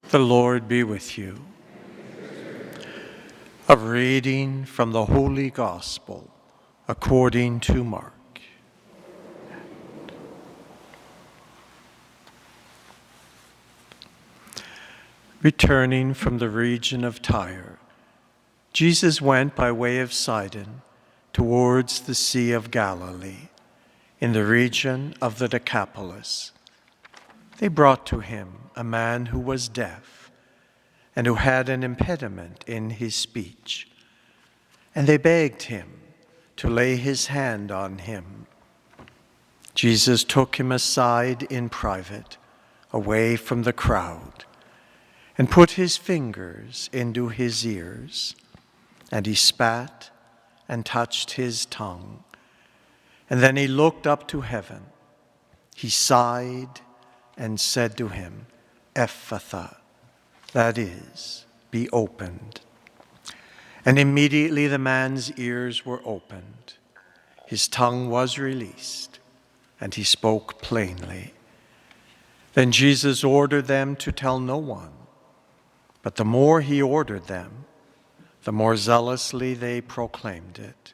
The Lord be with you. A reading from the Holy Gospel according to Mark. Returning from the region of Tyre, Jesus went by way of Sidon towards the Sea of Galilee, in the region of the Decapolis. They brought to him a man who was deaf and who had an impediment in his speech. And they begged him to lay his hand on him. Jesus took him aside in private, away from the crowd, and put his fingers into his ears. And he spat and touched his tongue. And then he looked up to heaven. He sighed and said to him, Ephphatha, that is, be opened. And immediately the man's ears were opened. His tongue was released, and he spoke plainly. Then Jesus ordered them to tell no one. But the more he ordered them, the more zealously they proclaimed it.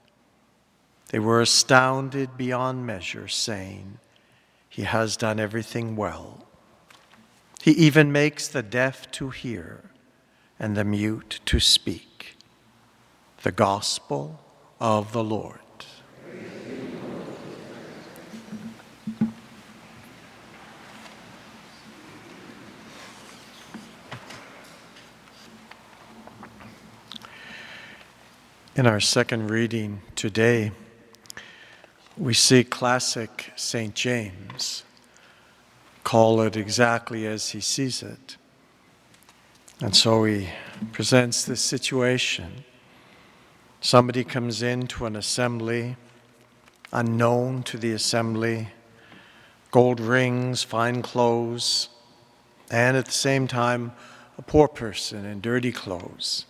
They were astounded beyond measure, saying, He has done everything well. He even makes the deaf to hear and the mute to speak. The Gospel of the Lord. In our second reading today, we see classic St. James call it exactly as he sees it. And so he presents this situation. Somebody comes into an assembly, unknown to the assembly, gold rings, fine clothes, and at the same time, a poor person in dirty clothes.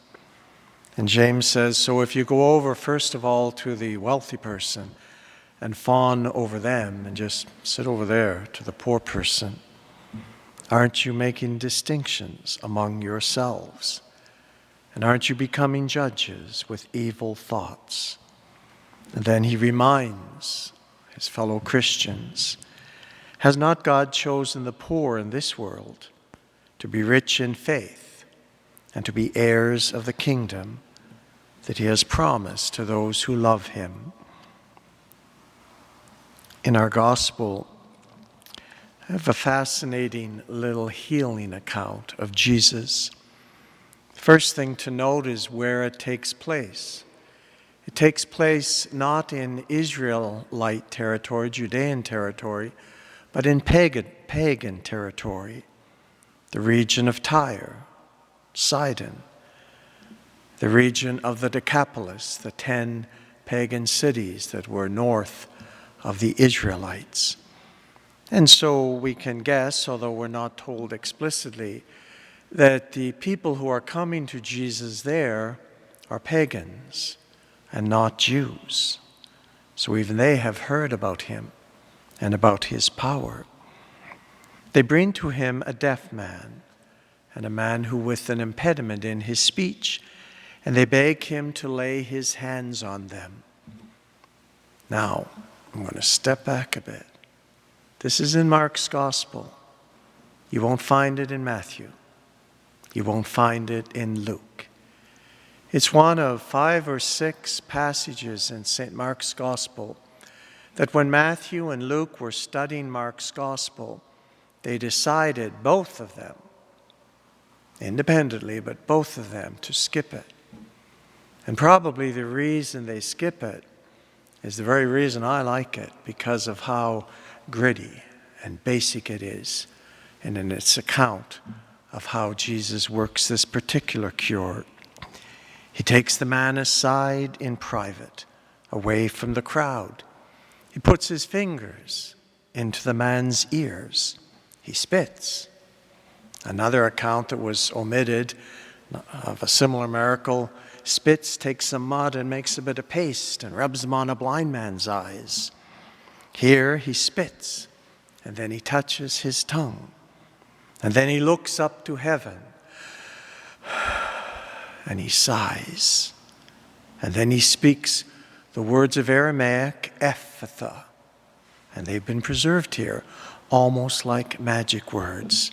And James says, so if you go over, first of all, to the wealthy person and fawn over them and just sit over there to the poor person, aren't you making distinctions among yourselves? And aren't you becoming judges with evil thoughts? And then he reminds his fellow Christians, has not God chosen the poor in this world to be rich in faith and to be heirs of the kingdom that he has promised to those who love him? In our gospel, I have a fascinating little healing account of Jesus. First thing to note is where it takes place. It takes place not in Israelite territory, Judean territory, but in pagan territory, the region of Tyre, Sidon, the region of the Decapolis, the 10 pagan cities that were north of the Israelites. And so we can guess, although we're not told explicitly, that the people who are coming to Jesus there are pagans and not Jews. So even they have heard about him and about his power. They bring to him a deaf man and a man who with an impediment in his speech, and they beg him to lay his hands on them. Now, I'm going to step back a bit. This is in Mark's Gospel. You won't find it in Matthew. You won't find it in Luke. It's one of 5 or 6 passages in St. Mark's Gospel that when Matthew and Luke were studying Mark's Gospel, they decided, both of them, independently, but both of them, to skip it. And probably the reason they skip it is the very reason I like it, because of how gritty and basic it is, and in its account of how Jesus works this particular cure. He takes the man aside in private, away from the crowd. He puts his fingers into the man's ears. He spits. Another account that was omitted of a similar miracle, spits, takes some mud and makes a bit of paste and rubs them on a blind man's eyes. Here he spits, and then he touches his tongue. And then he looks up to heaven and he sighs. And then he speaks the words of Aramaic, Ephphatha, and they've been preserved here, almost like magic words.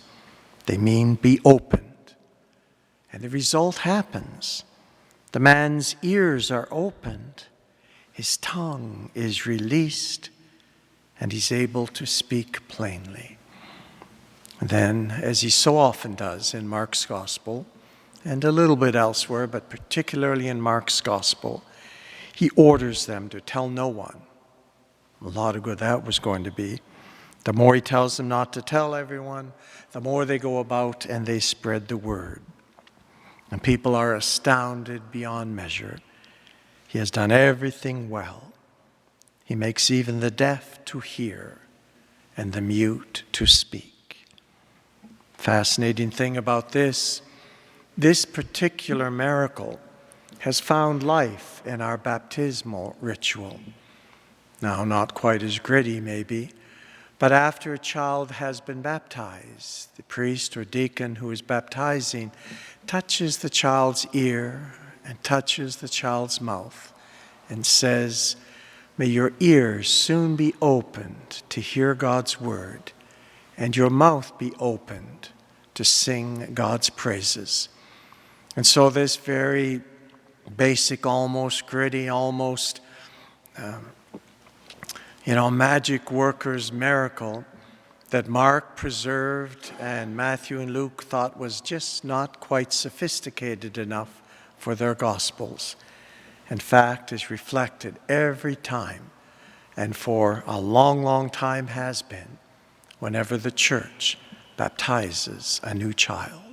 They mean be opened. And the result happens. The man's ears are opened, his tongue is released, and he's able to speak plainly. And then, as he so often does in Mark's Gospel, and a little bit elsewhere, but particularly in Mark's Gospel, he orders them to tell no one. A lot of good that was going to be. The more he tells them not to tell everyone, the more they go about and they spread the word. And people are astounded beyond measure. He has done everything well. He makes even the deaf to hear and the mute to speak. Fascinating thing about this particular miracle has found life in our baptismal ritual. Now, not quite as gritty maybe, but after a child has been baptized, the priest or deacon who is baptizing touches the child's ear and touches the child's mouth and says, "May your ears soon be opened to hear God's word, and your mouth be opened to sing God's praises." And so this very basic, almost gritty, almost magic worker's miracle that Mark preserved and Matthew and Luke thought was just not quite sophisticated enough for their Gospels. In fact, is reflected every time, and for a long, long time has been, whenever the church baptizes a new child.